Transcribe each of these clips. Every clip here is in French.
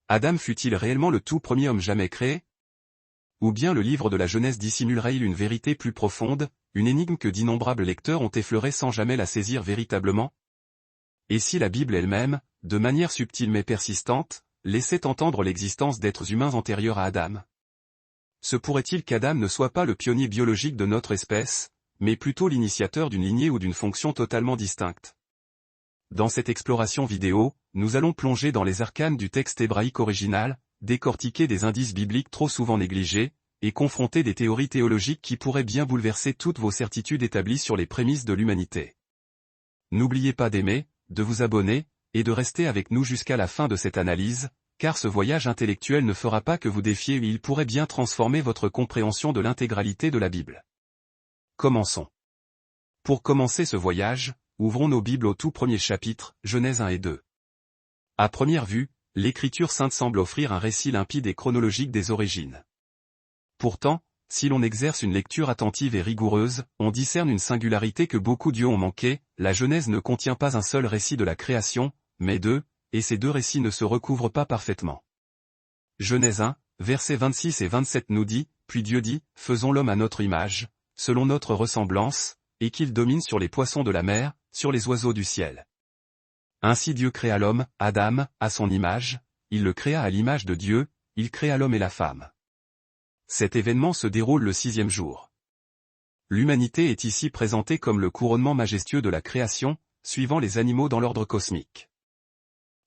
Adam fut-il réellement le tout premier homme jamais créé? Ou bien le livre de la Genèse dissimulerait-il une vérité plus profonde, une énigme que d'innombrables lecteurs ont effleurée sans jamais la saisir véritablement? Et si la Bible elle-même, de manière subtile mais persistante, laissait entendre l'existence d'êtres humains antérieurs à Adam? Se pourrait-il qu'Adam ne soit pas le pionnier biologique de notre espèce, mais plutôt l'initiateur d'une lignée ou d'une fonction totalement distincte? Dans cette exploration vidéo, nous allons plonger dans les arcanes du texte hébraïque original, décortiquer des indices bibliques trop souvent négligés, et confronter des théories théologiques qui pourraient bien bouleverser toutes vos certitudes établies sur les prémices de l'humanité. N'oubliez pas d'aimer, de vous abonner, et de rester avec nous jusqu'à la fin de cette analyse, car ce voyage intellectuel ne fera pas que vous défier et il pourrait bien transformer votre compréhension de l'intégralité de la Bible. Commençons. Pour commencer ce voyage, ouvrons nos Bibles au tout premier chapitre, Genèse 1 et 2. À première vue, l'Écriture sainte semble offrir un récit limpide et chronologique des origines. Pourtant, si l'on exerce une lecture attentive et rigoureuse, on discerne une singularité que beaucoup d'yeux ont manqué, la Genèse ne contient pas un seul récit de la création, mais deux, et ces deux récits ne se recouvrent pas parfaitement. Genèse 1, versets 26 et 27 nous dit, « Puis Dieu dit, faisons l'homme à notre image, selon notre ressemblance, et qu'il domine sur les poissons de la mer, sur les oiseaux du ciel. » Ainsi Dieu créa l'homme, Adam, à son image, il le créa à l'image de Dieu, il créa l'homme et la femme. Cet événement se déroule le 6e jour. L'humanité est ici présentée comme le couronnement majestueux de la création, suivant les animaux dans l'ordre cosmique.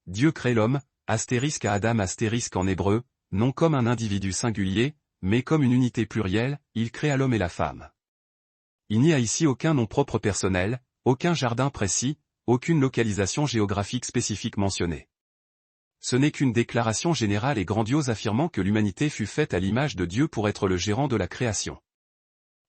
Dieu crée l'homme, astérisque à Adam astérisque en hébreu, non comme un individu singulier, mais comme une unité plurielle, il créa l'homme et la femme. Il n'y a ici aucun nom propre personnel, aucun jardin précis, aucune localisation géographique spécifique mentionnée. Ce n'est qu'une déclaration générale et grandiose affirmant que l'humanité fut faite à l'image de Dieu pour être le gérant de la création.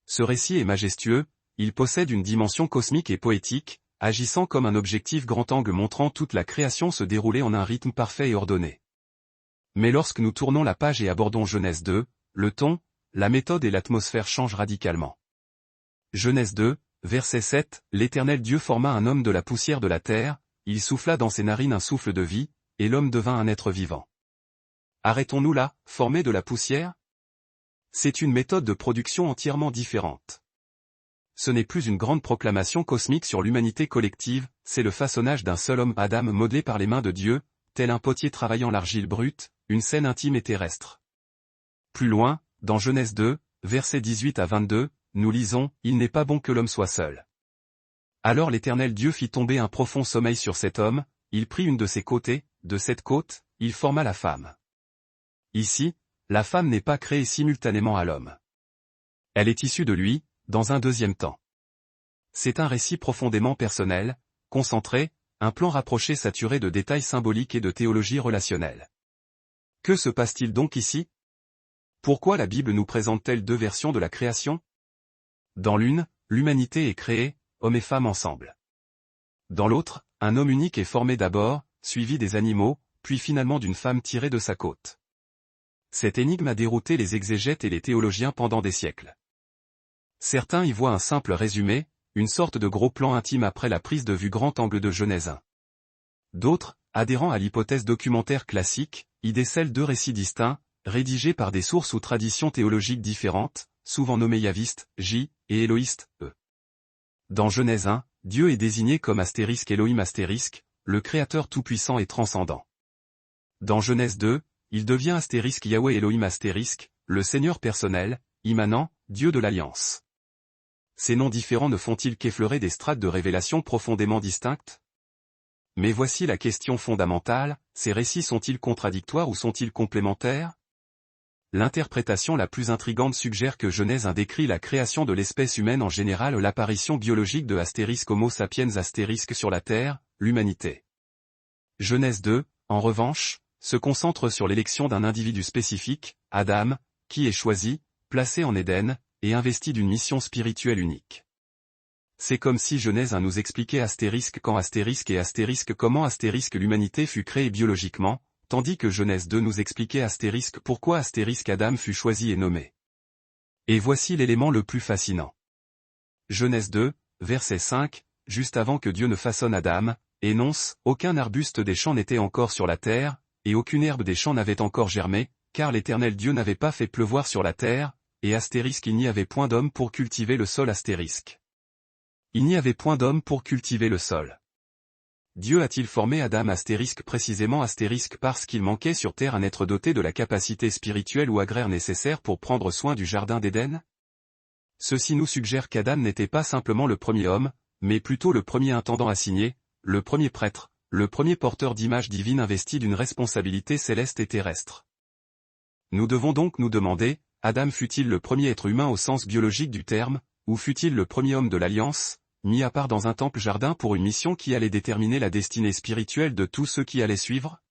Ce récit est majestueux, il possède une dimension cosmique et poétique, agissant comme un objectif grand angle montrant toute la création se dérouler en un rythme parfait et ordonné. Mais lorsque nous tournons la page et abordons Genèse 2, le ton, la méthode et l'atmosphère changent radicalement. Genèse 2, verset 7, l'Éternel Dieu forma un homme de la poussière de la terre, il souffla dans ses narines un souffle de vie, et l'homme devint un être vivant. Arrêtons-nous là, former de la poussière? C'est une méthode de production entièrement différente. Ce n'est plus une grande proclamation cosmique sur l'humanité collective, c'est le façonnage d'un seul homme Adam modelé par les mains de Dieu, tel un potier travaillant l'argile brute, une scène intime et terrestre. Plus loin, dans Genèse 2, versets 18 à 22, nous lisons, « Il n'est pas bon que l'homme soit seul. » Alors l'Éternel Dieu fit tomber un profond sommeil sur cet homme, il prit une de ses côtés, de cette côte, il forma la femme. Ici, la femme n'est pas créée simultanément à l'homme. Elle est issue de lui, dans un deuxième temps. C'est un récit profondément personnel, concentré, un plan rapproché saturé de détails symboliques et de théologie relationnelle. Que se passe-t-il donc ici? Pourquoi la Bible nous présente-t-elle deux versions de la création? Dans l'une, l'humanité est créée, hommes et femmes ensemble. Dans l'autre, un homme unique est formé d'abord, suivi des animaux, puis finalement d'une femme tirée de sa côte. Cette énigme a dérouté les exégètes et les théologiens pendant des siècles. Certains y voient un simple résumé, une sorte de gros plan intime après la prise de vue grand angle de Genèse 1. D'autres, adhérant à l'hypothèse documentaire classique, y décèlent deux récits distincts, rédigés par des sources ou traditions théologiques différentes, souvent nommés yavistes, J, et éloïstes, E. Dans Genèse 1, Dieu est désigné comme astérisque Elohim astérisque, le Créateur tout-puissant et transcendant. Dans Genèse 2, il devient astérisque Yahweh Elohim astérisque, le Seigneur personnel, immanent, Dieu de l'Alliance. Ces noms différents ne font-ils qu'effleurer des strates de révélation profondément distinctes? Mais voici la question fondamentale, ces récits sont-ils contradictoires ou sont-ils complémentaires? L'interprétation la plus intrigante suggère que Genèse 1 décrit la création de l'espèce humaine en général, l'apparition biologique de Homo sapiens sur la Terre, l'humanité. Genèse 2, en revanche, se concentre sur l'élection d'un individu spécifique, Adam, qui est choisi, placé en Éden, et investi d'une mission spirituelle unique. C'est comme si Genèse 1 nous expliquait quand et comment l'humanité fut créée biologiquement, tandis que Genèse 2 nous expliquait pourquoi Adam fut choisi et nommé. Et voici l'élément le plus fascinant. Genèse 2, verset 5, juste avant que Dieu ne façonne Adam, énonce, aucun arbuste des champs n'était encore sur la terre, et aucune herbe des champs n'avait encore germé, car l'Éternel Dieu n'avait pas fait pleuvoir sur la terre, et astérisque il n'y avait point d'homme pour cultiver le sol astérisque. Il n'y avait point d'homme pour cultiver le sol. Dieu a-t-il formé Adam astérisque précisément astérisque parce qu'il manquait sur terre un être doté de la capacité spirituelle ou agraire nécessaire pour prendre soin du jardin d'Éden? Ceci nous suggère qu'Adam n'était pas simplement le premier homme, mais plutôt le premier intendant assigné, le premier prêtre, le premier porteur d'image divine investi d'une responsabilité céleste et terrestre. Nous devons donc nous demander, Adam fut-il le premier être humain au sens biologique du terme, ou fut-il le premier homme de l'Alliance, mis à part dans un temple-jardin pour une mission qui allait déterminer la destinée spirituelle de tous ceux qui allaient suivre?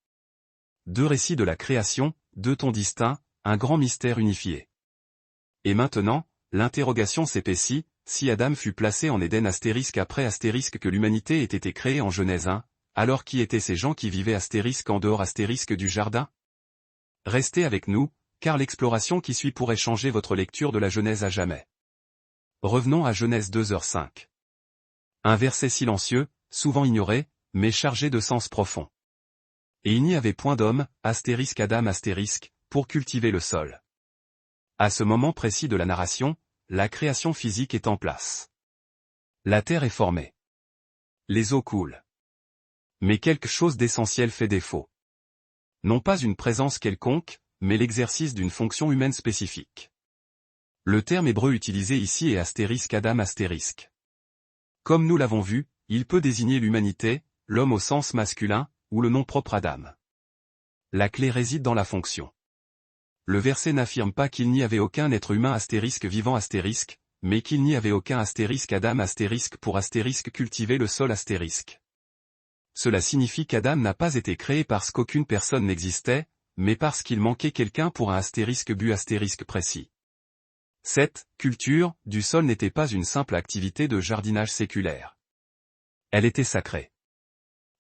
Deux récits de la création, deux tons distincts, un grand mystère unifié. Et maintenant, l'interrogation s'épaissit, si Adam fut placé en Éden astérisque après astérisque que l'humanité ait été créée en Genèse 1, alors qui étaient ces gens qui vivaient astérisque en dehors astérisque du jardin? Restez avec nous, car l'exploration qui suit pourrait changer votre lecture de la Genèse à jamais. Revenons à Genèse 2h5. Un verset silencieux, souvent ignoré, mais chargé de sens profond. Et il n'y avait point d'homme, astérisque Adam astérisque, pour cultiver le sol. À ce moment précis de la narration, la création physique est en place. La terre est formée. Les eaux coulent. Mais quelque chose d'essentiel fait défaut. Non pas une présence quelconque, mais l'exercice d'une fonction humaine spécifique. Le terme hébreu utilisé ici est astérisque Adam astérisque. Comme nous l'avons vu, il peut désigner l'humanité, l'homme au sens masculin, ou le nom propre Adam. La clé réside dans la fonction. Le verset n'affirme pas qu'il n'y avait aucun être humain astérisque vivant astérisque, mais qu'il n'y avait aucun astérisque Adam astérisque pour astérisque cultiver le sol astérisque. Cela signifie qu'Adam n'a pas été créé parce qu'aucune personne n'existait, mais parce qu'il manquait quelqu'un pour un astérisque but astérisque précis. Cette culture du sol n'était pas une simple activité de jardinage séculaire. Elle était sacrée.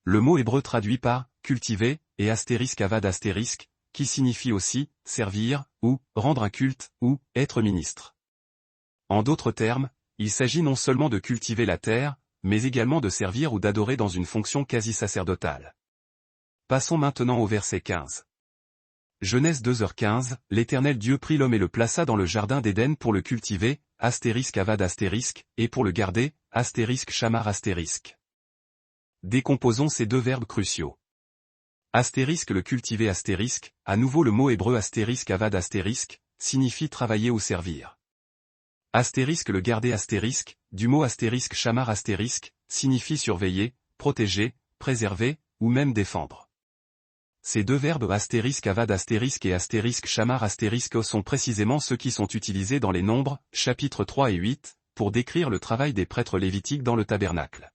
Le mot hébreu traduit par « cultiver » et astérisque avad astérisque, qui signifie aussi « servir » ou « rendre un culte » ou « être ministre ». En d'autres termes, il s'agit non seulement de cultiver la terre, mais également de servir ou d'adorer dans une fonction quasi sacerdotale. Passons maintenant au verset 15. Genèse 2h15, l'Éternel Dieu prit l'homme et le plaça dans le jardin d'Éden pour le cultiver, astérisque avad astérisque, et pour le garder, astérisque shamar astérisque. Décomposons ces deux verbes cruciaux. Astérisque le cultiver astérisque, à nouveau le mot hébreu astérisque avad astérisque, signifie travailler ou servir. Astérisque le garder astérisque, du mot astérisque shamar astérisque, signifie surveiller, protéger, préserver, ou même défendre. Ces deux verbes astérisque avad astérisque et astérisque shamar astérisque sont précisément ceux qui sont utilisés dans les Nombres, chapitres 3 et 8, pour décrire le travail des prêtres lévitiques dans le tabernacle.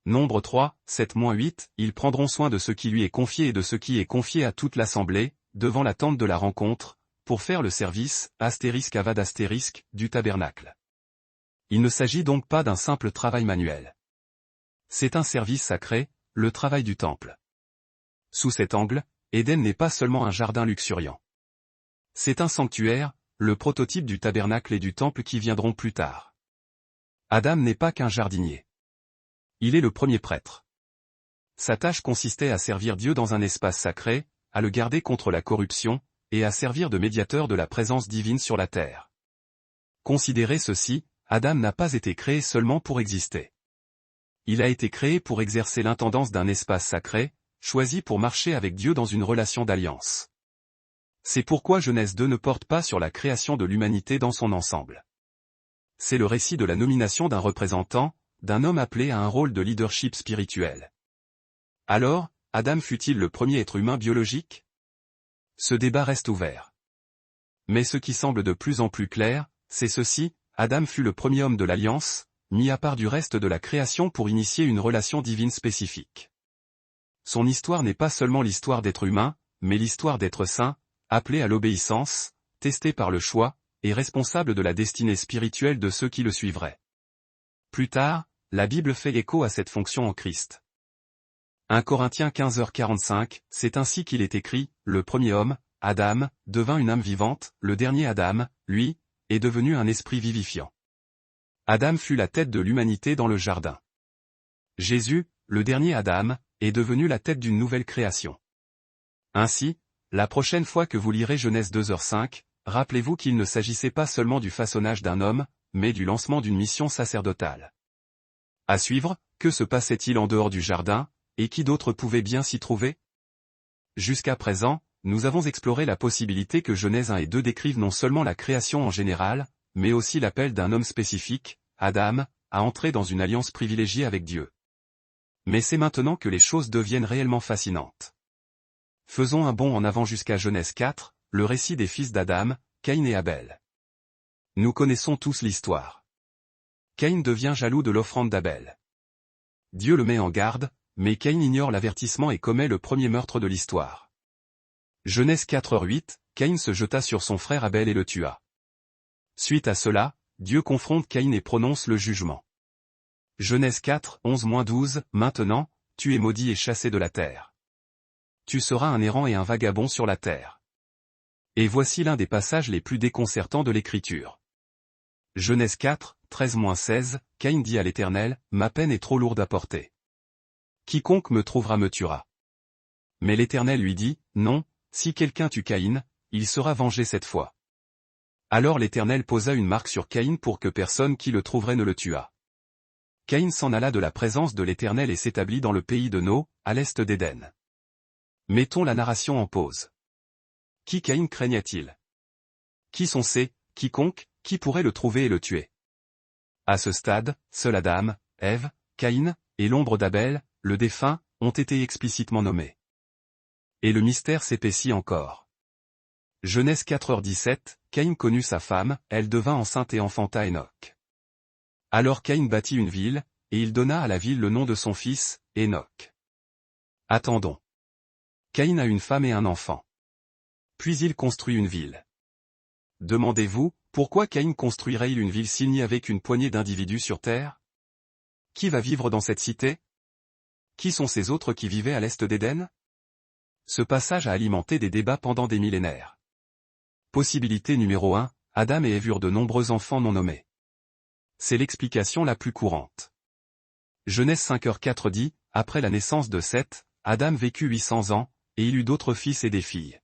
Nombre 3, 7-8, ils prendront soin de ce qui lui est confié et de ce qui est confié à toute l'assemblée, devant la tente de la rencontre, pour faire le service, astérisque avad astérisque, du tabernacle. Il ne s'agit donc pas d'un simple travail manuel. C'est un service sacré, le travail du temple. Sous cet angle, Éden n'est pas seulement un jardin luxuriant. C'est un sanctuaire, le prototype du tabernacle et du temple qui viendront plus tard. Adam n'est pas qu'un jardinier. Il est le premier prêtre. Sa tâche consistait à servir Dieu dans un espace sacré, à le garder contre la corruption, et à servir de médiateur de la présence divine sur la terre. Considérez ceci, Adam n'a pas été créé seulement pour exister. Il a été créé pour exercer l'intendance d'un espace sacré, choisi pour marcher avec Dieu dans une relation d'alliance. C'est pourquoi Genèse 2 ne porte pas sur la création de l'humanité dans son ensemble. C'est le récit de la nomination d'un représentant, d'un homme appelé à un rôle de leadership spirituel. Alors, Adam fut-il le premier être humain biologique? Ce débat reste ouvert. Mais ce qui semble de plus en plus clair, c'est ceci, Adam fut le premier homme de l'Alliance, mis à part du reste de la création pour initier une relation divine spécifique. Son histoire n'est pas seulement l'histoire d'être humain, mais l'histoire d'être saint, appelé à l'obéissance, testé par le choix, et responsable de la destinée spirituelle de ceux qui le suivraient. Plus tard, la Bible fait écho à cette fonction en Christ. 1 Corinthiens 15h45, c'est ainsi qu'il est écrit, le premier homme, Adam, devint une âme vivante, le dernier Adam, lui, est devenu un esprit vivifiant. Adam fut la tête de l'humanité dans le jardin. Jésus, le dernier Adam, est devenu la tête d'une nouvelle création. Ainsi, la prochaine fois que vous lirez Genèse 2h5, rappelez-vous qu'il ne s'agissait pas seulement du façonnage d'un homme, mais du lancement d'une mission sacerdotale. À suivre, que se passait-il en dehors du jardin, et qui d'autre pouvait bien s'y trouver? Jusqu'à présent, nous avons exploré la possibilité que Genèse 1 et 2 décrivent non seulement la création en général, mais aussi l'appel d'un homme spécifique, Adam, à entrer dans une alliance privilégiée avec Dieu. Mais c'est maintenant que les choses deviennent réellement fascinantes. Faisons un bond en avant jusqu'à Genèse 4, le récit des fils d'Adam, Caïn et Abel. Nous connaissons tous l'histoire. Caïn devient jaloux de l'offrande d'Abel. Dieu le met en garde, mais Caïn ignore l'avertissement et commet le premier meurtre de l'histoire. Genèse 4h8, Caïn se jeta sur son frère Abel et le tua. Suite à cela, Dieu confronte Caïn et prononce le jugement. Genèse 4, 11-12, maintenant, tu es maudit et chassé de la terre. Tu seras un errant et un vagabond sur la terre. Et voici l'un des passages les plus déconcertants de l'Écriture. Genèse 4, 13-16, Caïn dit à l'Éternel, ma peine est trop lourde à porter. Quiconque me trouvera me tuera. Mais l'Éternel lui dit, non, si quelqu'un tue Caïn, il sera vengé cette fois. Alors l'Éternel posa une marque sur Caïn pour que personne qui le trouverait ne le tuât. Caïn s'en alla de la présence de l'Éternel et s'établit dans le pays de No, à l'est d'Éden. Mettons la narration en pause. Qui Caïn craignait-il? Qui sont ces « quiconque » qui pourrait le trouver et le tuer? À ce stade, seul Adam, Ève, Caïn, et l'ombre d'Abel, le défunt, ont été explicitement nommés. Et le mystère s'épaissit encore. Genèse 4h17, Caïn connut sa femme, elle devint enceinte et enfanta Enoch. Alors Caïn bâtit une ville, et il donna à la ville le nom de son fils, Enoch. Attendons. Caïn a une femme et un enfant. Puis il construit une ville. Demandez-vous, pourquoi Caïn construirait-il une ville s'il n'y avait qu'une poignée d'individus sur terre? Qui va vivre dans cette cité? Qui sont ces autres qui vivaient à l'est d'Éden? Ce passage a alimenté des débats pendant des millénaires. Possibilité numéro 1, Adam et Ève eurent de nombreux enfants non nommés. C'est l'explication la plus courante. Genèse 5h4 dit, après la naissance de Seth, Adam vécut 800 ans, et il eut d'autres fils et des filles.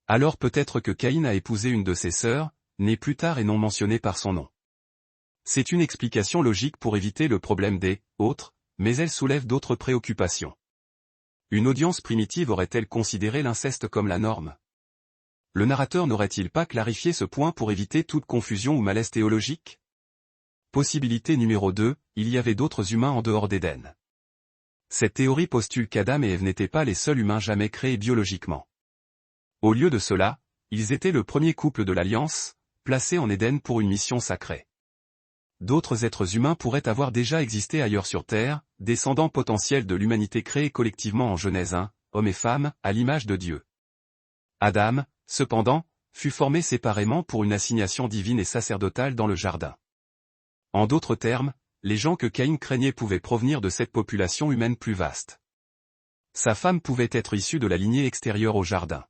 Alors peut-être que Caïn a épousé une de ses sœurs, née plus tard et non mentionnée par son nom. C'est une explication logique pour éviter le problème des « autres », mais elle soulève d'autres préoccupations. Une audience primitive aurait-elle considéré l'inceste comme la norme? Le narrateur n'aurait-il pas clarifié ce point pour éviter toute confusion ou malaise théologique? Possibilité numéro 2, il y avait d'autres humains en dehors d'Éden. Cette théorie postule qu'Adam et Ève n'étaient pas les seuls humains jamais créés biologiquement. Au lieu de cela, ils étaient le premier couple de l'Alliance, placé en Éden pour une mission sacrée. D'autres êtres humains pourraient avoir déjà existé ailleurs sur Terre, descendants potentiels de l'humanité créée collectivement en Genèse 1, hommes et femmes, à l'image de Dieu. Adam, cependant, fut formé séparément pour une assignation divine et sacerdotale dans le jardin. En d'autres termes, les gens que Caïn craignait pouvaient provenir de cette population humaine plus vaste. Sa femme pouvait être issue de la lignée extérieure au jardin.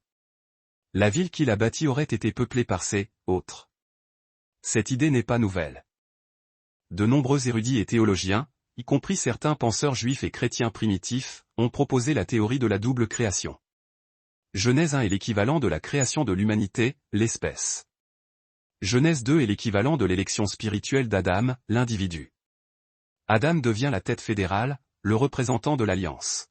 La ville qu'il a bâtie aurait été peuplée par ces « autres ». Cette idée n'est pas nouvelle. De nombreux érudits et théologiens, y compris certains penseurs juifs et chrétiens primitifs, ont proposé la théorie de la double création. Genèse 1 est l'équivalent de la création de l'humanité, l'espèce. Genèse 2 est l'équivalent de l'élection spirituelle d'Adam, l'individu. Adam devient la tête fédérale, le représentant de l'alliance.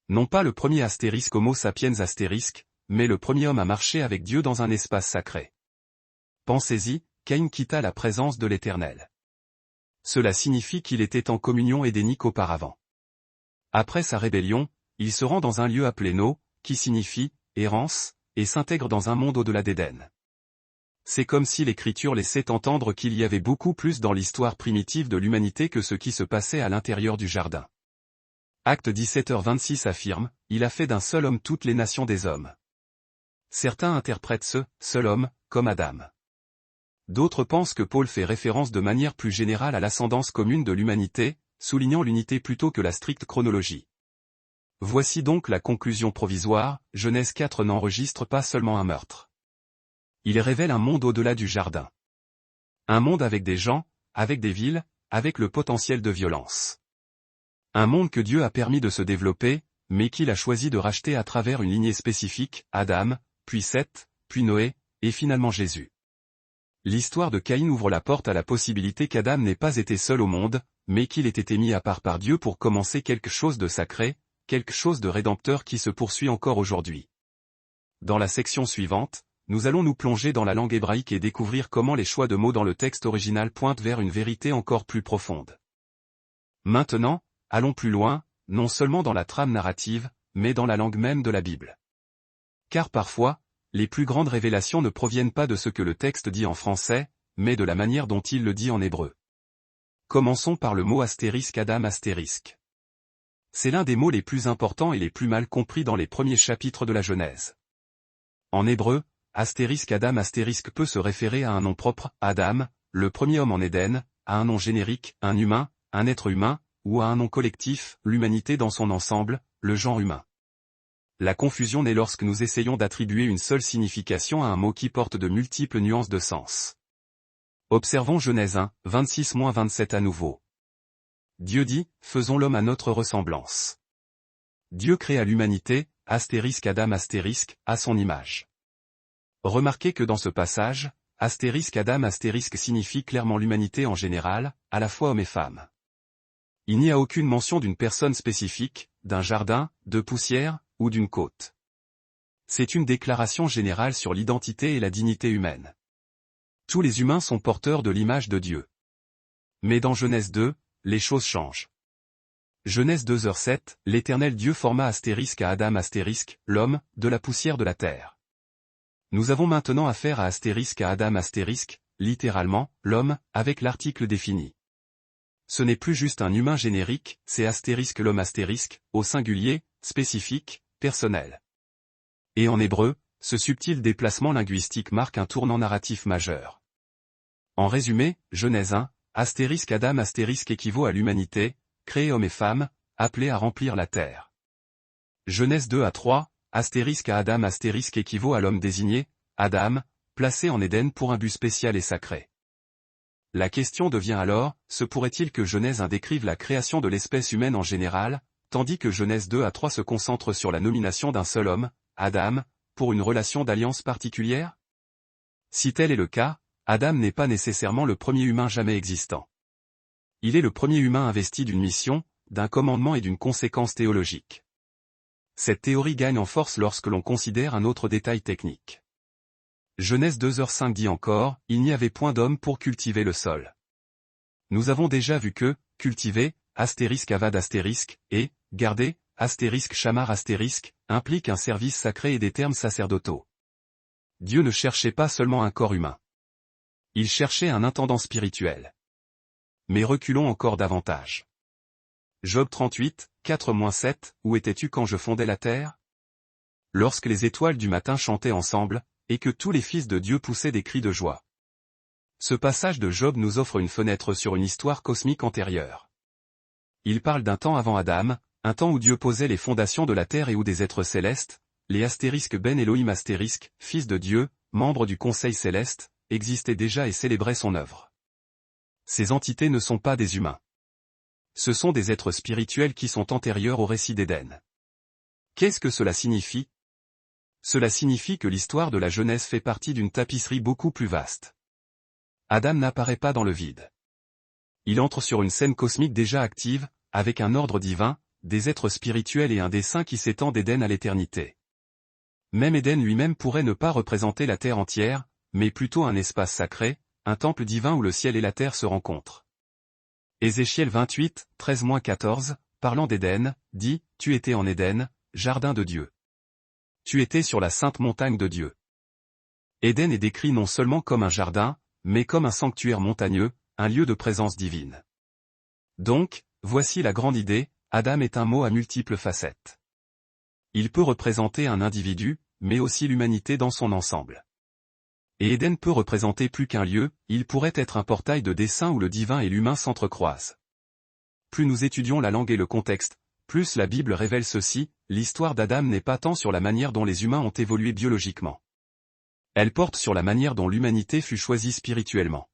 Non pas le premier astérisque Homo sapiens astérisque, mais le premier homme à marcher avec Dieu dans un espace sacré. Pensez-y, Caïn quitta la présence de l'Éternel. Cela signifie qu'il était en communion édénique auparavant. Après sa rébellion, il se rend dans un lieu appelé No, qui signifie « errance », et s'intègre dans un monde au-delà d'Éden. C'est comme si l'Écriture laissait entendre qu'il y avait beaucoup plus dans l'histoire primitive de l'humanité que ce qui se passait à l'intérieur du jardin. Acte 17h26 affirme, « Il a fait d'un seul homme toutes les nations des hommes ». Certains interprètent ce « seul homme » comme Adam. D'autres pensent que Paul fait référence de manière plus générale à l'ascendance commune de l'humanité, soulignant l'unité plutôt que la stricte chronologie. Voici donc la conclusion provisoire, Genèse 4 n'enregistre pas seulement un meurtre. Il révèle un monde au-delà du jardin. Un monde avec des gens, avec des villes, avec le potentiel de violence. Un monde que Dieu a permis de se développer, mais qu'il a choisi de racheter à travers une lignée spécifique, Adam, puis Seth, puis Noé, et finalement Jésus. L'histoire de Caïn ouvre la porte à la possibilité qu'Adam n'ait pas été seul au monde, mais qu'il ait été mis à part par Dieu pour commencer quelque chose de sacré, quelque chose de rédempteur qui se poursuit encore aujourd'hui. Dans la section suivante, nous allons nous plonger dans la langue hébraïque et découvrir comment les choix de mots dans le texte original pointent vers une vérité encore plus profonde. Maintenant, allons plus loin, non seulement dans la trame narrative, mais dans la langue même de la Bible. Car parfois, les plus grandes révélations ne proviennent pas de ce que le texte dit en français, mais de la manière dont il le dit en hébreu. Commençons par le mot Adam. C'est l'un des mots les plus importants et les plus mal compris dans les premiers chapitres de la Genèse. En hébreu, Adam peut se référer à un nom propre, Adam, le premier homme en Éden, à un nom générique, un humain, un être humain, ou à un nom collectif, l'humanité dans son ensemble, le genre humain. La confusion naît lorsque nous essayons d'attribuer une seule signification à un mot qui porte de multiples nuances de sens. Observons Genèse 1, 26-27 à nouveau. Dieu dit, faisons l'homme à notre ressemblance. Dieu créa l'humanité, Adam à son image. Remarquez que dans ce passage, Adam signifie clairement l'humanité en général, à la fois homme et femme. Il n'y a aucune mention d'une personne spécifique, d'un jardin, de poussière, ou d'une côte. C'est une déclaration générale sur l'identité et la dignité humaine. Tous les humains sont porteurs de l'image de Dieu. Mais dans Genèse 2, les choses changent. Genèse 2h7, l'Éternel Dieu forma à Adam l'homme, de la poussière de la terre. Nous avons maintenant affaire à Adam littéralement, l'homme, avec l'article défini. Ce n'est plus juste un humain générique, c'est l'homme au singulier, spécifique, personnel. Et en hébreu, ce subtil déplacement linguistique marque un tournant narratif majeur. En résumé, Genèse 1, Adam équivaut à l'humanité, créée homme et femme, appelée à remplir la terre. Genèse 2 à 3, Adam équivaut à l'homme désigné, Adam, placé en Éden pour un but spécial et sacré. La question devient alors, se pourrait-il que Genèse 1 décrive la création de l'espèce humaine en général, tandis que Genèse 2 à 3 se concentre sur la nomination d'un seul homme, Adam, pour une relation d'alliance particulière? Si tel est le cas, Adam n'est pas nécessairement le premier humain jamais existant. Il est le premier humain investi d'une mission, d'un commandement et d'une conséquence théologique. Cette théorie gagne en force lorsque l'on considère un autre détail technique. Genèse 2h5 dit encore, il n'y avait point d'homme pour cultiver le sol. Nous avons déjà vu que, cultiver, avad et, garder, shamar implique un service sacré et des termes sacerdotaux. Dieu ne cherchait pas seulement un corps humain. Il cherchait un intendant spirituel. Mais reculons encore davantage. Job 38, 4-7, où étais-tu quand je fondais la terre? Lorsque les étoiles du matin chantaient ensemble, et que tous les fils de Dieu poussaient des cris de joie. Ce passage de Job nous offre une fenêtre sur une histoire cosmique antérieure. Il parle d'un temps avant Adam, un temps où Dieu posait les fondations de la terre et où des êtres célestes, les Ben Elohim fils de Dieu, membres du Conseil céleste, existaient déjà et célébraient son œuvre. Ces entités ne sont pas des humains. Ce sont des êtres spirituels qui sont antérieurs au récit d'Éden. Qu'est-ce que cela signifie? Cela signifie que l'histoire de la Genèse fait partie d'une tapisserie beaucoup plus vaste. Adam n'apparaît pas dans le vide. Il entre sur une scène cosmique déjà active, avec un ordre divin, des êtres spirituels et un dessein qui s'étend d'Éden à l'éternité. Même Éden lui-même pourrait ne pas représenter la terre entière, mais plutôt un espace sacré, un temple divin où le ciel et la terre se rencontrent. Ézéchiel 28, 13-14, parlant d'Éden, dit, tu étais en Éden, jardin de Dieu. Tu étais sur la sainte montagne de Dieu. Éden est décrit non seulement comme un jardin, mais comme un sanctuaire montagneux, un lieu de présence divine. Donc, voici la grande idée, Adam est un mot à multiples facettes. Il peut représenter un individu, mais aussi l'humanité dans son ensemble. Et Éden peut représenter plus qu'un lieu, il pourrait être un portail de dessein où le divin et l'humain s'entrecroisent. Plus nous étudions la langue et le contexte, plus la Bible révèle ceci, l'histoire d'Adam n'est pas tant sur la manière dont les humains ont évolué biologiquement. Elle porte sur la manière dont l'humanité fut choisie spirituellement.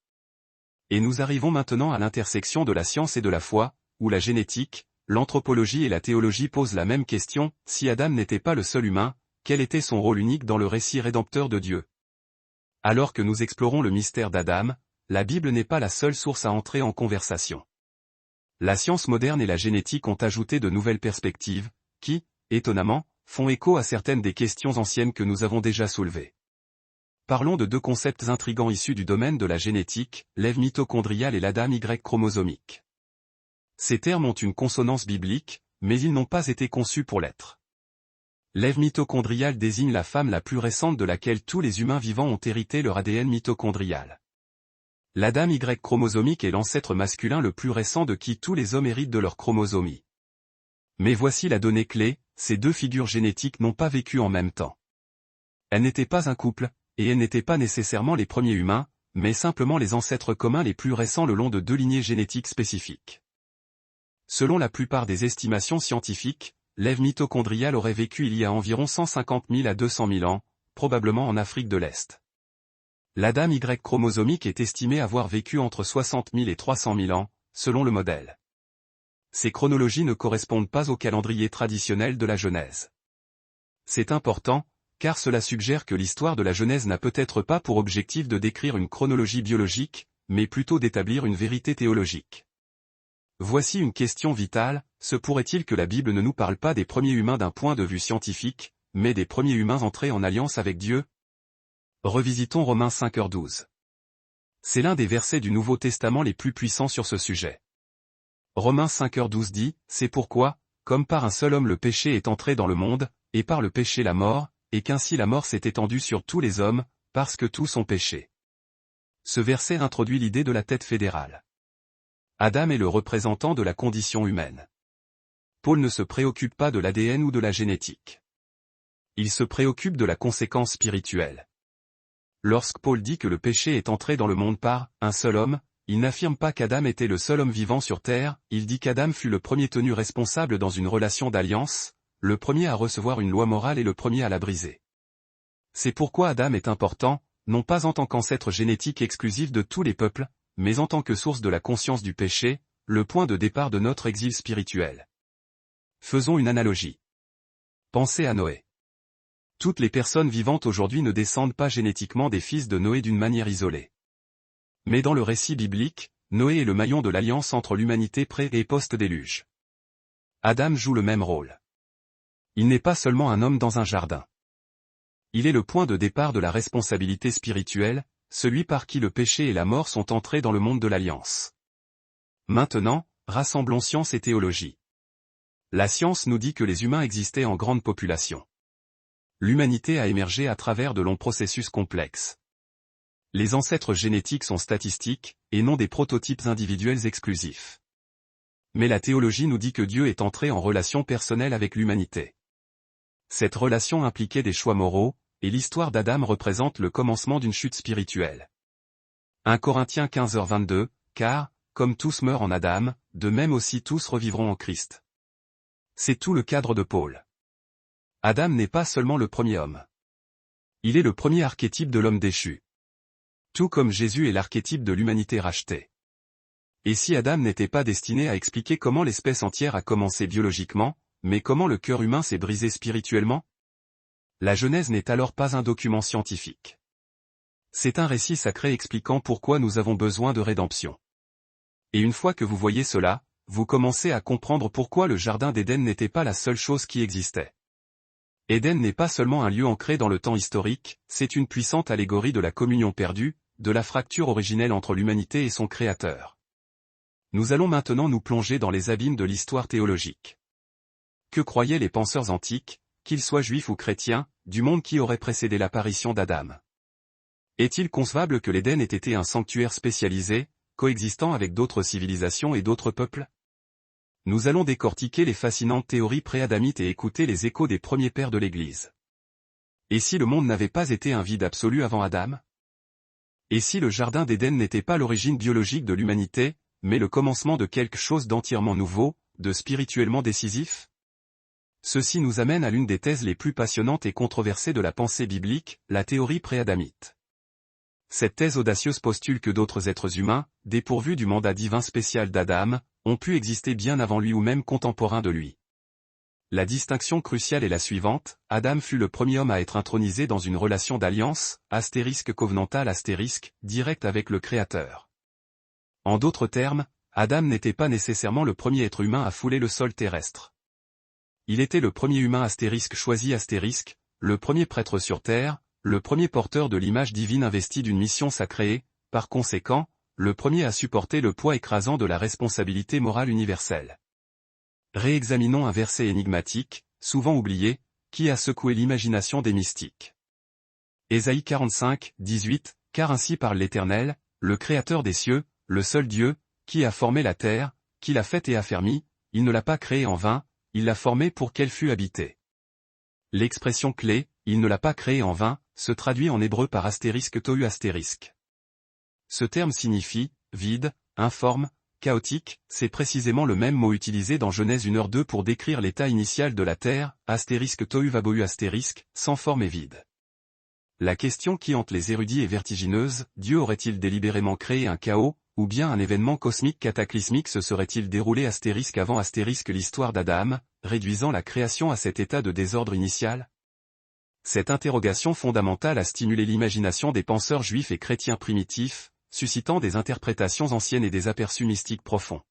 Et nous arrivons maintenant à l'intersection de la science et de la foi, où la génétique, l'anthropologie et la théologie posent la même question, si Adam n'était pas le seul humain, quel était son rôle unique dans le récit rédempteur de Dieu? Alors que nous explorons le mystère d'Adam, la Bible n'est pas la seule source à entrer en conversation. La science moderne et la génétique ont ajouté de nouvelles perspectives, qui, étonnamment, font écho à certaines des questions anciennes que nous avons déjà soulevées. Parlons de deux concepts intrigants issus du domaine de la génétique, l'Ève mitochondriale et l'Adam Y chromosomique. Ces termes ont une consonance biblique, mais ils n'ont pas été conçus pour l'être. L'Ève mitochondriale désigne la femme la plus récente de laquelle tous les humains vivants ont hérité leur ADN mitochondrial. L'Adam Y chromosomique est l'ancêtre masculin le plus récent de qui tous les hommes héritent de leur chromosomie. Mais voici la donnée clé, ces deux figures génétiques n'ont pas vécu en même temps. Elles n'étaient pas un couple, et elles n'étaient pas nécessairement les premiers humains, mais simplement les ancêtres communs les plus récents le long de deux lignées génétiques spécifiques. Selon la plupart des estimations scientifiques, l'Ève mitochondriale aurait vécu il y a environ 150 000 à 200 000 ans, probablement en Afrique de l'Est. L'Adam Y chromosomique est estimé avoir vécu entre 60 000 et 300 000 ans, selon le modèle. Ces chronologies ne correspondent pas au calendrier traditionnel de la Genèse. C'est important, car cela suggère que l'histoire de la Genèse n'a peut-être pas pour objectif de décrire une chronologie biologique, mais plutôt d'établir une vérité théologique. Voici une question vitale, se pourrait-il que la Bible ne nous parle pas des premiers humains d'un point de vue scientifique, mais des premiers humains entrés en alliance avec Dieu? Revisitons Romains 5h12. C'est l'un des versets du Nouveau Testament les plus puissants sur ce sujet. Romains 5h12 dit, « C'est pourquoi, comme par un seul homme le péché est entré dans le monde, et par le péché la mort, et qu'ainsi la mort s'est étendue sur tous les hommes, parce que tous ont péché. » Ce verset introduit l'idée de la tête fédérale. Adam est le représentant de la condition humaine. Paul ne se préoccupe pas de l'ADN ou de la génétique. Il se préoccupe de la conséquence spirituelle. Lorsque Paul dit que le péché est entré dans le monde par un seul homme, il n'affirme pas qu'Adam était le seul homme vivant sur terre, il dit qu'Adam fut le premier tenu responsable dans une relation d'alliance, le premier à recevoir une loi morale et le premier à la briser. C'est pourquoi Adam est important, non pas en tant qu'ancêtre génétique exclusif de tous les peuples, mais en tant que source de la conscience du péché, le point de départ de notre exil spirituel. Faisons une analogie. Pensez à Noé. Toutes les personnes vivantes aujourd'hui ne descendent pas génétiquement des fils de Noé d'une manière isolée. Mais dans le récit biblique, Noé est le maillon de l'alliance entre l'humanité pré- et post-déluge. Adam joue le même rôle. Il n'est pas seulement un homme dans un jardin. Il est le point de départ de la responsabilité spirituelle, celui par qui le péché et la mort sont entrés dans le monde de l'alliance. Maintenant, rassemblons science et théologie. La science nous dit que les humains existaient en grande population. L'humanité a émergé à travers de longs processus complexes. Les ancêtres génétiques sont statistiques, et non des prototypes individuels exclusifs. Mais la théologie nous dit que Dieu est entré en relation personnelle avec l'humanité. Cette relation impliquait des choix moraux, et l'histoire d'Adam représente le commencement d'une chute spirituelle. 1 Corinthiens 15h22, car, comme tous meurent en Adam, de même aussi tous revivront en Christ. C'est tout le cadre de Paul. Adam n'est pas seulement le premier homme. Il est le premier archétype de l'homme déchu. Tout comme Jésus est l'archétype de l'humanité rachetée. Et si Adam n'était pas destiné à expliquer comment l'espèce entière a commencé biologiquement, mais comment le cœur humain s'est brisé spirituellement? La Genèse n'est alors pas un document scientifique. C'est un récit sacré expliquant pourquoi nous avons besoin de rédemption. Et une fois que vous voyez cela, vous commencez à comprendre pourquoi le jardin d'Éden n'était pas la seule chose qui existait. Éden n'est pas seulement un lieu ancré dans le temps historique, c'est une puissante allégorie de la communion perdue, de la fracture originelle entre l'humanité et son Créateur. Nous allons maintenant nous plonger dans les abîmes de l'histoire théologique. Que croyaient les penseurs antiques, qu'ils soient juifs ou chrétiens, du monde qui aurait précédé l'apparition d'Adam? Est-il concevable que l'Éden ait été un sanctuaire spécialisé, coexistant avec d'autres civilisations et d'autres peuples? Nous allons décortiquer les fascinantes théories pré-adamites et écouter les échos des premiers pères de l'Église. Et si le monde n'avait pas été un vide absolu avant Adam? Et si le jardin d'Éden n'était pas l'origine biologique de l'humanité, mais le commencement de quelque chose d'entièrement nouveau, de spirituellement décisif? Ceci nous amène à l'une des thèses les plus passionnantes et controversées de la pensée biblique, la théorie pré-adamite. Cette thèse audacieuse postule que d'autres êtres humains, dépourvus du mandat divin spécial d'Adam, ont pu exister bien avant lui ou même contemporains de lui. La distinction cruciale est la suivante, Adam fut le premier homme à être intronisé dans une relation d'alliance, covenantale directe avec le Créateur. En d'autres termes, Adam n'était pas nécessairement le premier être humain à fouler le sol terrestre. Il était le premier humain choisi le premier prêtre sur terre, le premier porteur de l'image divine investi d'une mission sacrée, par conséquent, le premier à supporter le poids écrasant de la responsabilité morale universelle. Réexaminons un verset énigmatique, souvent oublié, qui a secoué l'imagination des mystiques. Ésaïe 45, 18, car ainsi parle l'Éternel, le Créateur des cieux, le seul Dieu, qui a formé la terre, qui l'a faite et affermie, il ne l'a pas créée en vain, il l'a formée pour qu'elle fût habitée. L'expression clé, il ne l'a pas créée en vain, se traduit en hébreu par tohu astérisque. Ce terme signifie, vide, informe, chaotique, c'est précisément le même mot utilisé dans Genèse 1h2 pour décrire l'état initial de la terre, tohu vabohu sans forme et vide. La question qui hante les érudits est vertigineuse, Dieu aurait-il délibérément créé un chaos, ou bien un événement cosmique cataclysmique se serait-il déroulé avant l'histoire d'Adam, réduisant la création à cet état de désordre initial? Cette interrogation fondamentale a stimulé l'imagination des penseurs juifs et chrétiens primitifs, suscitant des interprétations anciennes et des aperçus mystiques profonds.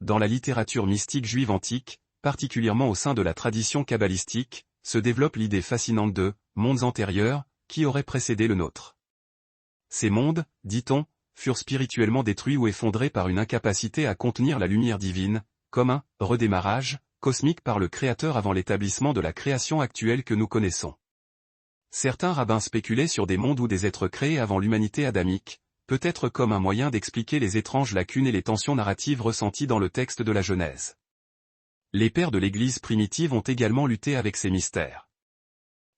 Dans la littérature mystique juive antique, particulièrement au sein de la tradition kabbalistique, se développe l'idée fascinante de « mondes antérieurs » qui auraient précédé le nôtre. Ces mondes, dit-on, furent spirituellement détruits ou effondrés par une incapacité à contenir la lumière divine, comme un « redémarrage » cosmique par le Créateur avant l'établissement de la création actuelle que nous connaissons. Certains rabbins spéculaient sur des mondes ou des êtres créés avant l'humanité adamique, peut-être comme un moyen d'expliquer les étranges lacunes et les tensions narratives ressenties dans le texte de la Genèse. Les pères de l'Église primitive ont également lutté avec ces mystères.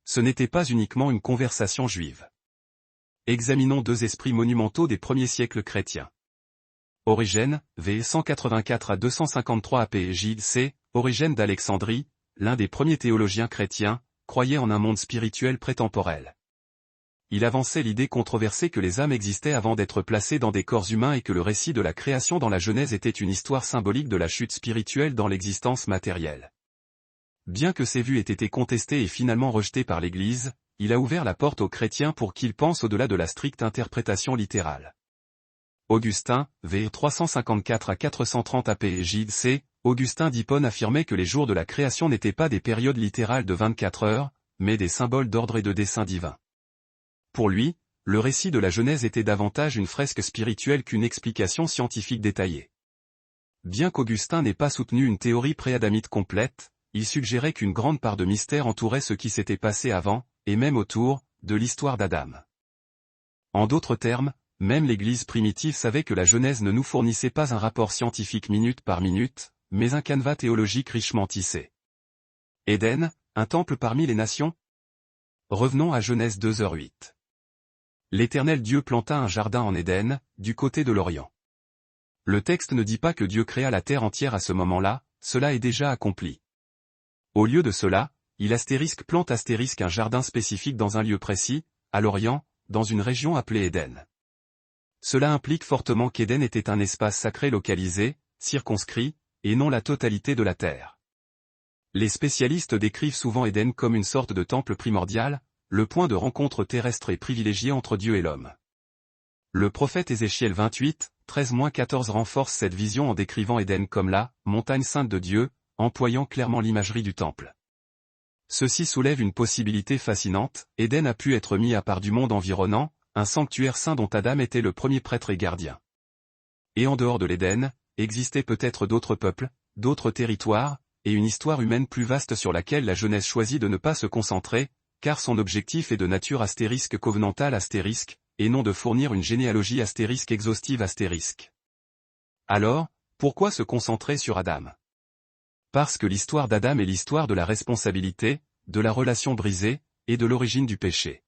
Ce n'était pas uniquement une conversation juive. Examinons deux esprits monumentaux des premiers siècles chrétiens. Origène, v. 184 à 253 AP J.C., Origène d'Alexandrie, l'un des premiers théologiens chrétiens, croyait en un monde spirituel prétemporel. Il avançait l'idée controversée que les âmes existaient avant d'être placées dans des corps humains et que le récit de la création dans la Genèse était une histoire symbolique de la chute spirituelle dans l'existence matérielle. Bien que ces vues aient été contestées et finalement rejetées par l'Église, il a ouvert la porte aux chrétiens pour qu'ils pensent au-delà de la stricte interprétation littérale. Augustin, v. 354 à 430 AP J.C., Augustin d'Hippone affirmait que les jours de la création n'étaient pas des périodes littérales de 24 heures, mais des symboles d'ordre et de dessein divin. Pour lui, le récit de la Genèse était davantage une fresque spirituelle qu'une explication scientifique détaillée. Bien qu'Augustin n'ait pas soutenu une théorie préadamite complète, il suggérait qu'une grande part de mystère entourait ce qui s'était passé avant, et même autour, de l'histoire d'Adam. En d'autres termes, même l'Église primitive savait que la Genèse ne nous fournissait pas un rapport scientifique minute par minute, mais un canevas théologique richement tissé. Éden, un temple parmi les nations? Revenons à Genèse 2h8. L'Éternel Dieu planta un jardin en Éden, du côté de l'Orient. Le texte ne dit pas que Dieu créa la terre entière à ce moment-là, cela est déjà accompli. Au lieu de cela, il plante un jardin spécifique dans un lieu précis, à l'Orient, dans une région appelée Éden. Cela implique fortement qu'Éden était un espace sacré localisé, circonscrit, et non la totalité de la terre. Les spécialistes décrivent souvent Éden comme une sorte de temple primordial, le point de rencontre terrestre et privilégié entre Dieu et l'homme. Le prophète Ézéchiel 28, 13-14 renforce cette vision en décrivant Éden comme la « montagne sainte de Dieu », employant clairement l'imagerie du temple. Ceci soulève une possibilité fascinante, Éden a pu être mis à part du monde environnant, un sanctuaire saint dont Adam était le premier prêtre et gardien. Et en dehors de l'Éden, existaient peut-être d'autres peuples, d'autres territoires, et une histoire humaine plus vaste sur laquelle la Genèse choisit de ne pas se concentrer, car son objectif est de nature covenantale et non de fournir une généalogie exhaustive Alors, pourquoi se concentrer sur Adam? Parce que l'histoire d'Adam est l'histoire de la responsabilité, de la relation brisée, et de l'origine du péché.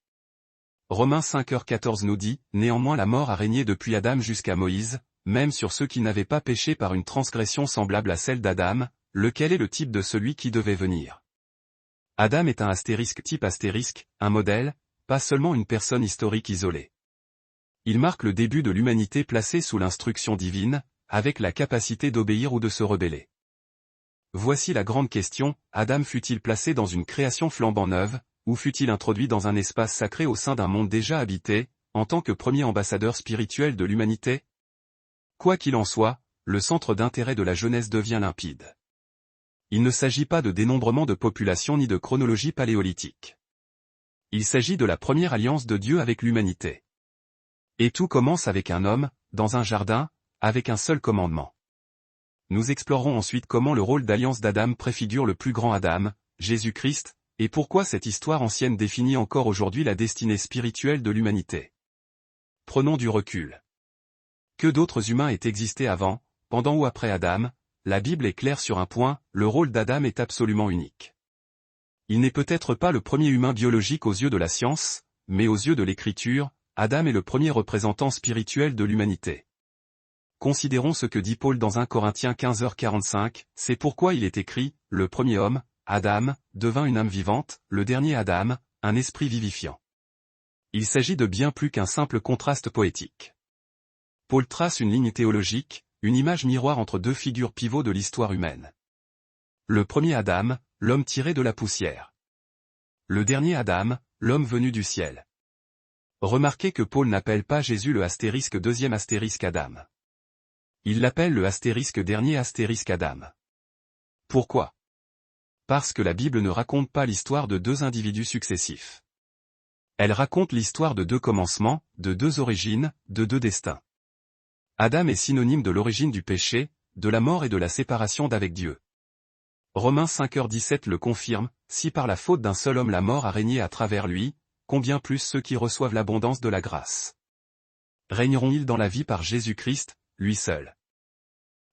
Romains 5h14 nous dit, néanmoins la mort a régné depuis Adam jusqu'à Moïse, même sur ceux qui n'avaient pas péché par une transgression semblable à celle d'Adam, lequel est le type de celui qui devait venir. Adam est un type un modèle, pas seulement une personne historique isolée. Il marque le début de l'humanité placée sous l'instruction divine, avec la capacité d'obéir ou de se rebeller. Voici la grande question, Adam fut-il placé dans une création flambant neuve, ou fut-il introduit dans un espace sacré au sein d'un monde déjà habité, en tant que premier ambassadeur spirituel de l'humanité? Quoi qu'il en soit, le centre d'intérêt de la Genèse devient limpide. Il ne s'agit pas de dénombrement de population ni de chronologie paléolithique. Il s'agit de la première alliance de Dieu avec l'humanité. Et tout commence avec un homme, dans un jardin, avec un seul commandement. Nous explorerons ensuite comment le rôle d'alliance d'Adam préfigure le plus grand Adam, Jésus-Christ, et pourquoi cette histoire ancienne définit encore aujourd'hui la destinée spirituelle de l'humanité. Prenons du recul. Que d'autres humains aient existé avant, pendant ou après Adam, la Bible est claire sur un point, le rôle d'Adam est absolument unique. Il n'est peut-être pas le premier humain biologique aux yeux de la science, mais aux yeux de l'Écriture, Adam est le premier représentant spirituel de l'humanité. Considérons ce que dit Paul dans 1 Corinthiens 15h45, c'est pourquoi il est écrit, le premier homme, Adam, devint une âme vivante, le dernier Adam, un esprit vivifiant. Il s'agit de bien plus qu'un simple contraste poétique. Paul trace une ligne théologique, une image miroir entre deux figures pivots de l'histoire humaine. Le premier Adam, l'homme tiré de la poussière. Le dernier Adam, l'homme venu du ciel. Remarquez que Paul n'appelle pas Jésus le deuxième Adam. Il l'appelle le dernier Adam. Pourquoi? Parce que la Bible ne raconte pas l'histoire de deux individus successifs. Elle raconte l'histoire de deux commencements, de deux origines, de deux destins. Adam est synonyme de l'origine du péché, de la mort et de la séparation d'avec Dieu. Romains 5h17 le confirme, si par la faute d'un seul homme la mort a régné à travers lui, combien plus ceux qui reçoivent l'abondance de la grâce. Régneront-ils dans la vie par Jésus-Christ, lui seul.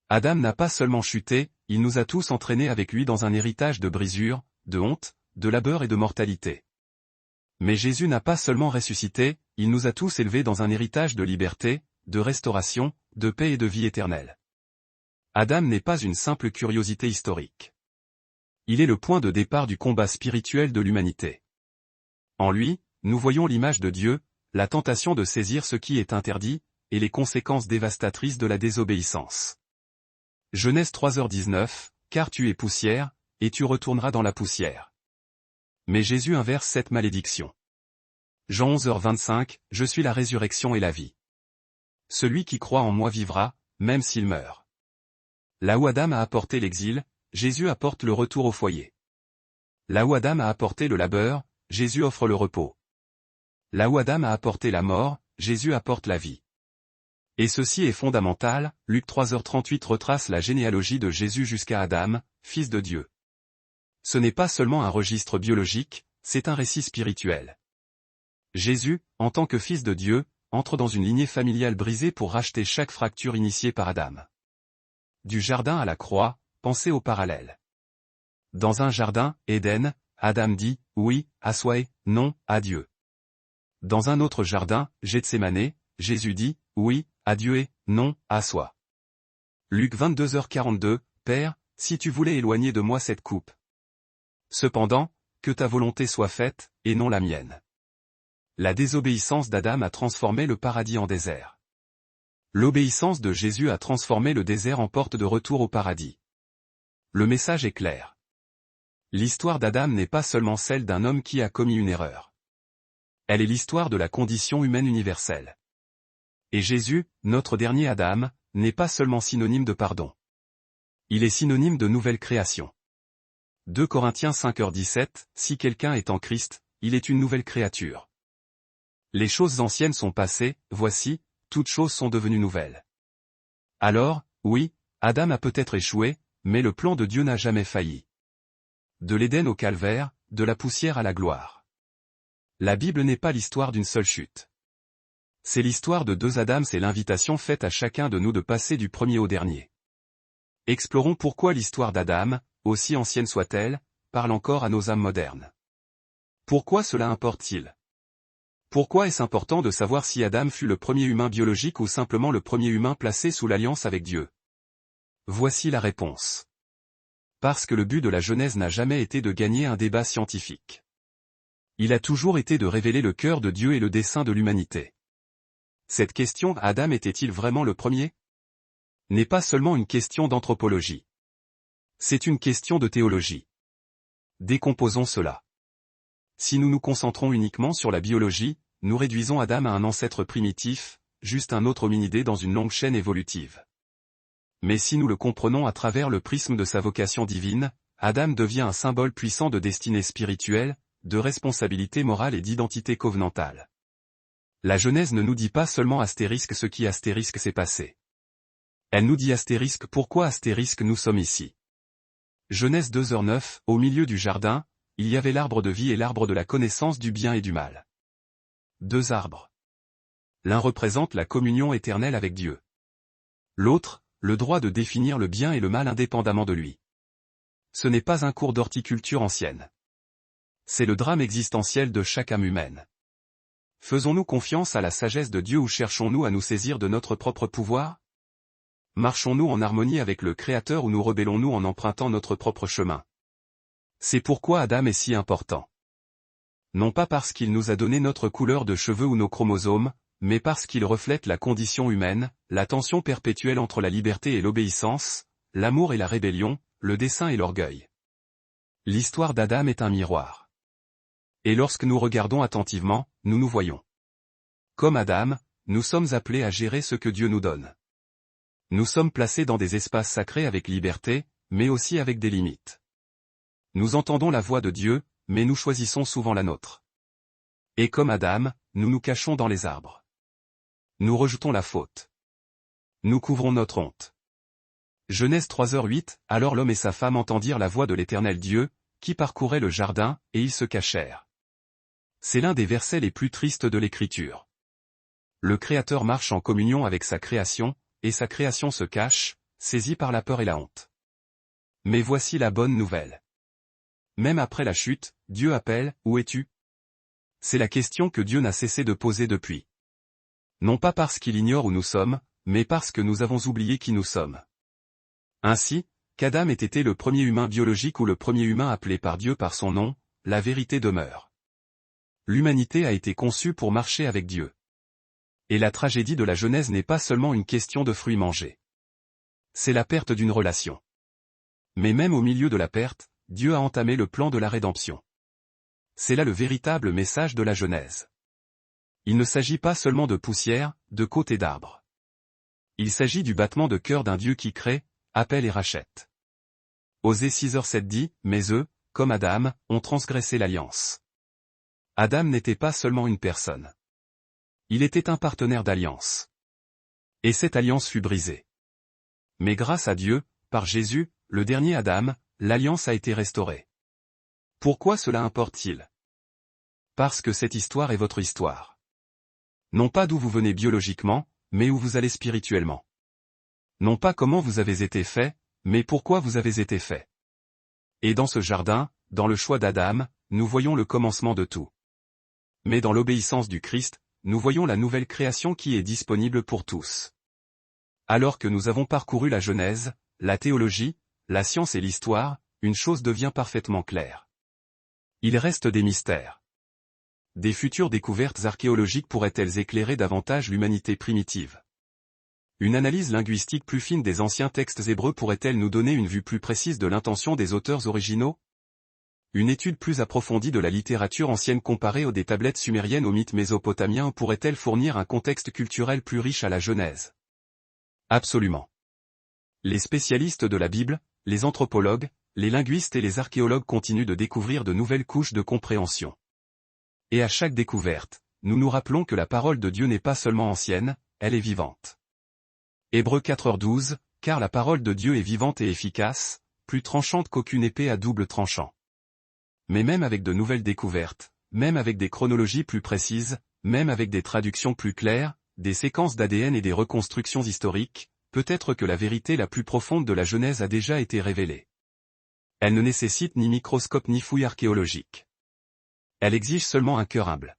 Adam n'a pas seulement chuté, il nous a tous entraînés avec lui dans un héritage de brisure, de honte, de labeur et de mortalité. Mais Jésus n'a pas seulement ressuscité, il nous a tous élevés dans un héritage de liberté, de restauration, de paix et de vie éternelle. Adam n'est pas une simple curiosité historique. Il est le point de départ du combat spirituel de l'humanité. En lui, nous voyons l'image de Dieu, la tentation de saisir ce qui est interdit, et les conséquences dévastatrices de la désobéissance. Genèse 3h19, car tu es poussière, et tu retourneras dans la poussière. Mais Jésus inverse cette malédiction. Jean 11h25, je suis la résurrection et la vie. Celui qui croit en moi vivra, même s'il meurt. Là où Adam a apporté l'exil, Jésus apporte le retour au foyer. Là où Adam a apporté le labeur, Jésus offre le repos. Là où Adam a apporté la mort, Jésus apporte la vie. Et ceci est fondamental, Luc 3h38 retrace la généalogie de Jésus jusqu'à Adam, fils de Dieu. Ce n'est pas seulement un registre biologique, c'est un récit spirituel. Jésus, en tant que fils de Dieu, entre dans une lignée familiale brisée pour racheter chaque fracture initiée par Adam. Du jardin à la croix, pensez au parallèle. Dans un jardin, Éden, Adam dit, oui, à soi et, non, à Dieu. Dans un autre jardin, Gethsémané, Jésus dit, oui, à Dieu et, non, à soi. Luc 22h42, Père, si tu voulais éloigner de moi cette coupe. Cependant, que ta volonté soit faite, et non la mienne. La désobéissance d'Adam a transformé le paradis en désert. L'obéissance de Jésus a transformé le désert en porte de retour au paradis. Le message est clair. L'histoire d'Adam n'est pas seulement celle d'un homme qui a commis une erreur. Elle est l'histoire de la condition humaine universelle. Et Jésus, notre dernier Adam, n'est pas seulement synonyme de pardon. Il est synonyme de nouvelle création. 2 Corinthiens 5h17, si quelqu'un est en Christ, il est une nouvelle créature. Les choses anciennes sont passées, voici, toutes choses sont devenues nouvelles. Alors, oui, Adam a peut-être échoué, mais le plan de Dieu n'a jamais failli. De l'Éden au calvaire, de la poussière à la gloire. La Bible n'est pas l'histoire d'une seule chute. C'est l'histoire de deux Adams et l'invitation faite à chacun de nous de passer du premier au dernier. Explorons pourquoi l'histoire d'Adam, aussi ancienne soit-elle, parle encore à nos âmes modernes. Pourquoi cela importe-t-il? Pourquoi est-ce important de savoir si Adam fut le premier humain biologique ou simplement le premier humain placé sous l'alliance avec Dieu? Voici la réponse. Parce que le but de la Genèse n'a jamais été de gagner un débat scientifique. Il a toujours été de révéler le cœur de Dieu et le dessein de l'humanité. Cette question, Adam était-il vraiment le premier? N'est pas seulement une question d'anthropologie. C'est une question de théologie. Décomposons cela. Si nous nous concentrons uniquement sur la biologie, nous réduisons Adam à un ancêtre primitif, juste un autre hominidé dans une longue chaîne évolutive. Mais si nous le comprenons à travers le prisme de sa vocation divine, Adam devient un symbole puissant de destinée spirituelle, de responsabilité morale et d'identité covenantale. La Genèse ne nous dit pas seulement astérisque ce qui astérisque s'est passé. Elle nous dit astérisque pourquoi astérisque nous sommes ici. Genèse 2h9, au milieu du jardin, il y avait l'arbre de vie et l'arbre de la connaissance du bien et du mal. Deux arbres. L'un représente la communion éternelle avec Dieu. L'autre, le droit de définir le bien et le mal indépendamment de lui. Ce n'est pas un cours d'horticulture ancienne. C'est le drame existentiel de chaque âme humaine. Faisons-nous confiance à la sagesse de Dieu ou cherchons-nous à nous saisir de notre propre pouvoir? Marchons-nous en harmonie avec le Créateur ou nous rebellons-nous en empruntant notre propre chemin? C'est pourquoi Adam est si important. Non pas parce qu'il nous a donné notre couleur de cheveux ou nos chromosomes, mais parce qu'il reflète la condition humaine, la tension perpétuelle entre la liberté et l'obéissance, l'amour et la rébellion, le dessein et l'orgueil. L'histoire d'Adam est un miroir. Et lorsque nous regardons attentivement, nous nous voyons. Comme Adam, nous sommes appelés à gérer ce que Dieu nous donne. Nous sommes placés dans des espaces sacrés avec liberté, mais aussi avec des limites. Nous entendons la voix de Dieu, mais nous choisissons souvent la nôtre. Et comme Adam, nous nous cachons dans les arbres. Nous rejetons la faute. Nous couvrons notre honte. Genèse 3h08, alors l'homme et sa femme entendirent la voix de l'Éternel Dieu, qui parcourait le jardin, et ils se cachèrent. C'est l'un des versets les plus tristes de l'Écriture. Le Créateur marche en communion avec sa création, et sa création se cache, saisie par la peur et la honte. Mais voici la bonne nouvelle. Même après la chute, Dieu appelle, « Où es-tu » C'est la question que Dieu n'a cessé de poser depuis. Non pas parce qu'il ignore où nous sommes, mais parce que nous avons oublié qui nous sommes. Ainsi, qu'Adam ait été le premier humain biologique ou le premier humain appelé par Dieu par son nom, la vérité demeure. L'humanité a été conçue pour marcher avec Dieu. Et la tragédie de la Genèse n'est pas seulement une question de fruits mangés. C'est la perte d'une relation. Mais même au milieu de la perte, Dieu a entamé le plan de la rédemption. C'est là le véritable message de la Genèse. Il ne s'agit pas seulement de poussière, de côtes et d'arbres. Il s'agit du battement de cœur d'un Dieu qui crée, appelle et rachète. Osée 6h7 dit, mais eux, comme Adam, ont transgressé l'alliance. Adam n'était pas seulement une personne. Il était un partenaire d'alliance. Et cette alliance fut brisée. Mais grâce à Dieu, par Jésus, le dernier Adam, l'alliance a été restaurée. Pourquoi cela importe-t-il? Parce que cette histoire est votre histoire. Non pas d'où vous venez biologiquement, mais où vous allez spirituellement. Non pas comment vous avez été fait, mais pourquoi vous avez été fait. Et dans ce jardin, dans le choix d'Adam, nous voyons le commencement de tout. Mais dans l'obéissance du Christ, nous voyons la nouvelle création qui est disponible pour tous. Alors que nous avons parcouru la Genèse, la théologie, la science et l'histoire, une chose devient parfaitement claire. Il reste des mystères. Des futures découvertes archéologiques pourraient-elles éclairer davantage l'humanité primitive? Une analyse linguistique plus fine des anciens textes hébreux pourrait-elle nous donner une vue plus précise de l'intention des auteurs originaux? Une étude plus approfondie de la littérature ancienne comparée aux des tablettes sumériennes aux mythes mésopotamiens pourrait-elle fournir un contexte culturel plus riche à la Genèse? Absolument. Les spécialistes de la Bible, les anthropologues, les linguistes et les archéologues continuent de découvrir de nouvelles couches de compréhension. Et à chaque découverte, nous nous rappelons que la parole de Dieu n'est pas seulement ancienne, elle est vivante. Hébreux 4h12, car la parole de Dieu est vivante et efficace, plus tranchante qu'aucune épée à double tranchant. Mais même avec de nouvelles découvertes, même avec des chronologies plus précises, même avec des traductions plus claires, des séquences d'ADN et des reconstructions historiques, peut-être que la vérité la plus profonde de la Genèse a déjà été révélée. Elle ne nécessite ni microscope ni fouille archéologique. Elle exige seulement un cœur humble.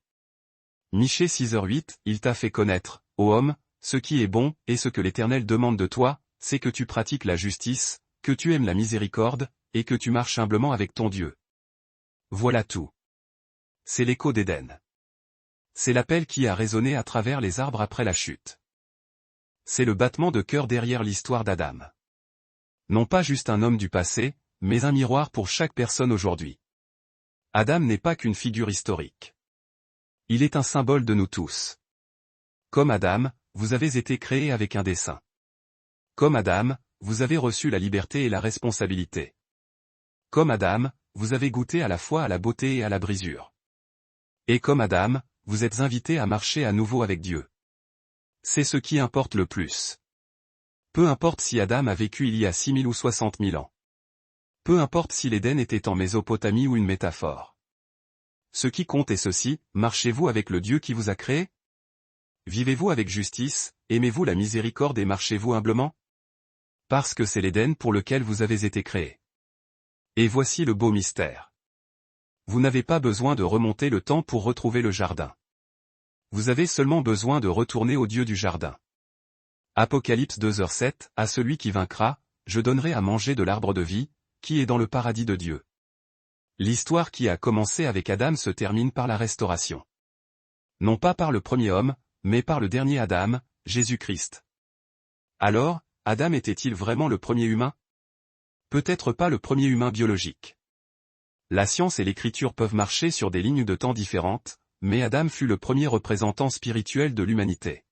Michée 6h8, il t'a fait connaître, ô homme, ce qui est bon, et ce que l'Éternel demande de toi, c'est que tu pratiques la justice, que tu aimes la miséricorde, et que tu marches humblement avec ton Dieu. Voilà tout. C'est l'écho d'Éden. C'est l'appel qui a résonné à travers les arbres après la chute. C'est le battement de cœur derrière l'histoire d'Adam. Non pas juste un homme du passé, mais un miroir pour chaque personne aujourd'hui. Adam n'est pas qu'une figure historique. Il est un symbole de nous tous. Comme Adam, vous avez été créé avec un dessein. Comme Adam, vous avez reçu la liberté et la responsabilité. Comme Adam, vous avez goûté à la fois à la beauté et à la brisure. Et comme Adam, vous êtes invité à marcher à nouveau avec Dieu. C'est ce qui importe le plus. Peu importe si Adam a vécu il y a 6000 ou 60 000 ans. Peu importe si l'Éden était en Mésopotamie ou une métaphore. Ce qui compte est ceci, marchez-vous avec le Dieu qui vous a créé? Vivez-vous avec justice, aimez-vous la miséricorde et marchez-vous humblement? Parce que c'est l'Éden pour lequel vous avez été créé. Et voici le beau mystère. Vous n'avez pas besoin de remonter le temps pour retrouver le jardin. Vous avez seulement besoin de retourner au Dieu du jardin. Apocalypse 2h7, à celui qui vaincra, je donnerai à manger de l'arbre de vie, qui est dans le paradis de Dieu. L'histoire qui a commencé avec Adam se termine par la restauration. Non pas par le premier homme, mais par le dernier Adam, Jésus-Christ. Alors, Adam était-il vraiment le premier humain? Peut-être pas le premier humain biologique. La science et l'écriture peuvent marcher sur des lignes de temps différentes, mais Adam fut le premier représentant spirituel de l'humanité.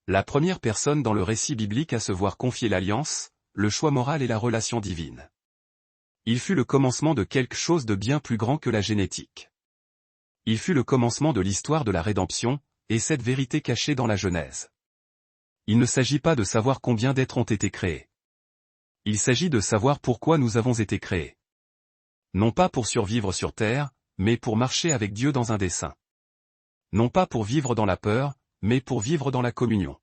La première personne dans le récit biblique à se voir confier l'alliance, le choix moral et la relation divine. Il fut le commencement de quelque chose de bien plus grand que la génétique. Il fut le commencement de l'histoire de la rédemption, et cette vérité cachée dans la Genèse. Il ne s'agit pas de savoir combien d'êtres ont été créés. Il s'agit de savoir pourquoi nous avons été créés. Non pas pour survivre sur terre, mais pour marcher avec Dieu dans un dessein. Non pas pour vivre dans la peur, mais pour vivre dans la communion.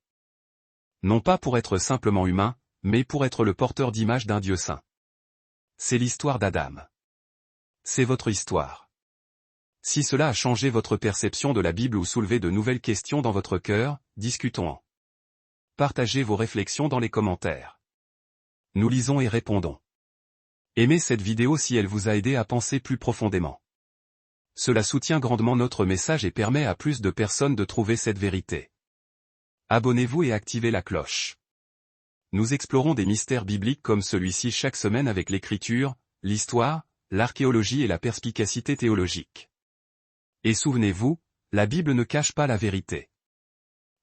Non pas pour être simplement humain, mais pour être le porteur d'image d'un Dieu saint. C'est l'histoire d'Adam. C'est votre histoire. Si cela a changé votre perception de la Bible ou soulevé de nouvelles questions dans votre cœur, discutons-en. Partagez vos réflexions dans les commentaires. Nous lisons et répondons. Aimez cette vidéo si elle vous a aidé à penser plus profondément. Cela soutient grandement notre message et permet à plus de personnes de trouver cette vérité. Abonnez-vous et activez la cloche. Nous explorons des mystères bibliques comme celui-ci chaque semaine avec l'écriture, l'histoire, l'archéologie et la perspicacité théologique. Et souvenez-vous, la Bible ne cache pas la vérité.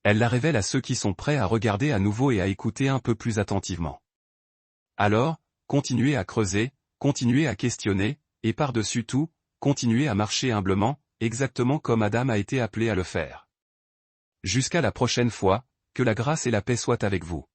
Elle la révèle à ceux qui sont prêts à regarder à nouveau et à écouter un peu plus attentivement. Alors, continuez à creuser, continuez à questionner, et par-dessus tout, continuez à marcher humblement, exactement comme Adam a été appelé à le faire. Jusqu'à la prochaine fois, que la grâce et la paix soient avec vous.